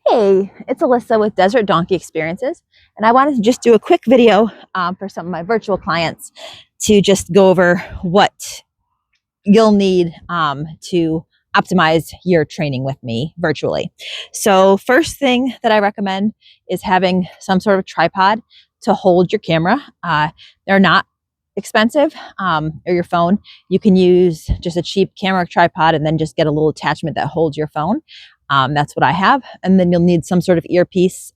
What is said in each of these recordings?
Hey, it's Alyssa with Desert Donkey Experiences, and I wanted to just do a quick video for some of my virtual clients to just go over what you'll need to optimize your training with me virtually. So first thing that I recommend is having some sort of tripod to hold your camera. They're not expensive, or your phone. You can use just a cheap camera tripod and then just get a little attachment that holds your phone. That's what I have. And then you'll need some sort of earpiece,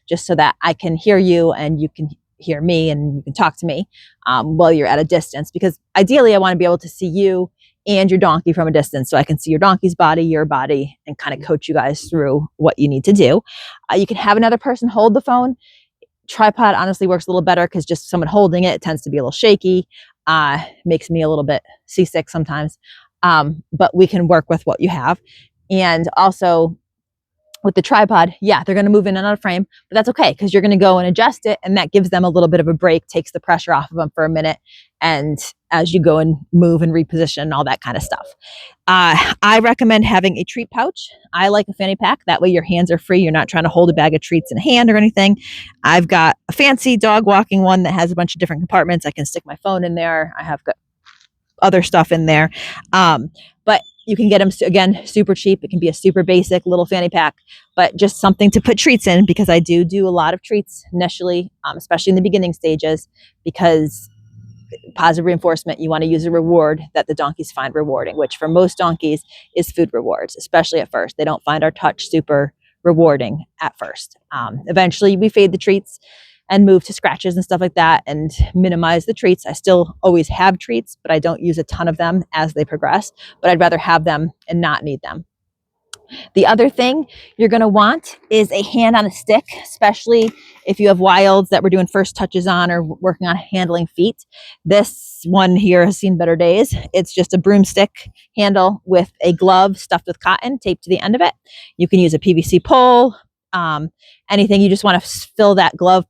just so that I can hear you and you can hear me and you can talk to me while you're at a distance, because ideally I want to be able to see you and your donkey from a distance, so I can see your donkey's body, your body, and kind of coach you guys through what you need to do. You can have another person hold the phone. Tripod honestly works a little better because just someone holding it tends to be a little shaky, makes me a little bit seasick sometimes, but we can work with what you have. And also with the tripod, yeah, they're going to move in and out of frame, but that's okay because you're going to go and adjust it, and that gives them a little bit of a break, takes the pressure off of them for a minute, and as you go and move and reposition and all that kind of stuff. I recommend having a treat pouch. I like a fanny pack. That way your hands are free. You're not trying to hold a bag of treats in a hand or anything. I've got a fancy dog walking one that has a bunch of different compartments. I can stick my phone in there. I have got other stuff in there. But you can get them, again, super cheap. It can be a super basic little fanny pack, but just something to put treats in, because I do a lot of treats initially, especially in the beginning stages, because positive reinforcement, you want to use a reward that the donkeys find rewarding, which for most donkeys is food rewards, especially at first. They don't find our touch super rewarding at first. Eventually we fade the treats and move to scratches and stuff like that and minimize the treats. I still always have treats, but I don't use a ton of them as they progress, but I'd rather have them and not need them. The other thing you're going to want is a hand on a stick, especially if you have wilds that we're doing first touches on or working on handling feet. This one here has seen better days. It's just a broomstick handle with a glove stuffed with cotton taped to the end of it. You can use a PVC pole, anything. You just want to fill that glove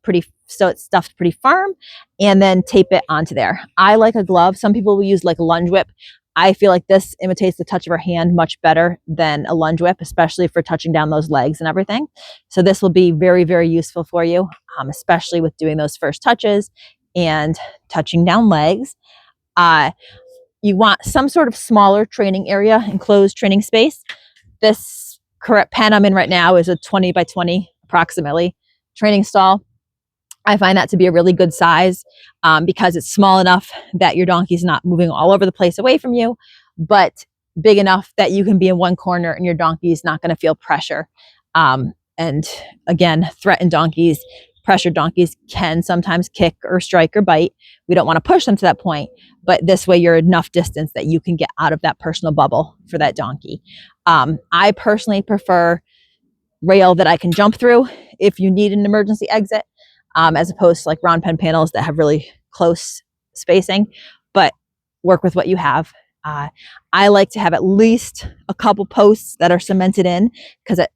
so it's stuffed pretty firm, and then tape it onto there. I like a glove. Some people will use like a lunge whip. I feel like this imitates the touch of our hand much better than a lunge whip, especially for touching down those legs and everything. So this will be very, very useful for you, especially with doing those first touches and touching down legs. You want some sort of smaller training area, enclosed training space. This correct pen I'm in right now is a 20 by 20 approximately training stall. I find that to be a really good size, because it's small enough that your donkey's not moving all over the place away from you, but big enough that you can be in one corner and your donkey is not going to feel pressure. And again, threatened donkeys, pressured donkeys can sometimes kick or strike or bite. We don't want to push them to that point, but this way you're enough distance that you can get out of that personal bubble for that donkey. I personally prefer rail that I can jump through if you need an emergency exit, as opposed to like round pen panels that have really close spacing, but work with what you have. I like to have at least a couple posts that are cemented in, because it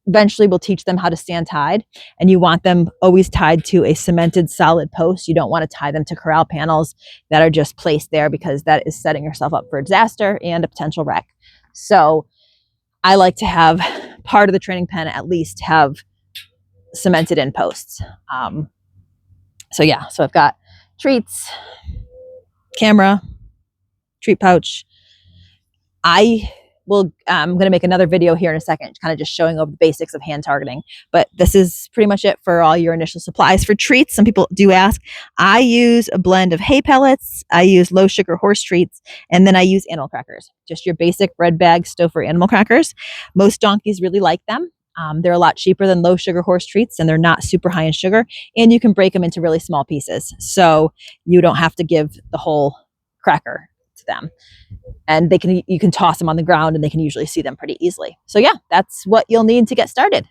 eventually will teach them how to stand tied, and you want them always tied to a cemented solid post. You don't want to tie them to corral panels that are just placed there, because that is setting yourself up for a disaster and a potential wreck. So I like to have part of the training pen at least have cemented in posts. So I've got treats, camera, treat pouch. I'm going to make another video here in a second, kind of just showing over the basics of hand targeting, but this is pretty much it for all your initial supplies. For treats, some people do ask, I use a blend of hay pellets, I use low sugar horse treats, and then I use animal crackers, just your basic red bag Stouffer animal crackers. Most donkeys really like them. They're a lot cheaper than low sugar horse treats, and they're not super high in sugar, and you can break them into really small pieces, so you don't have to give the whole cracker to them, and you can toss them on the ground and they can usually see them pretty easily. So yeah, that's what you'll need to get started.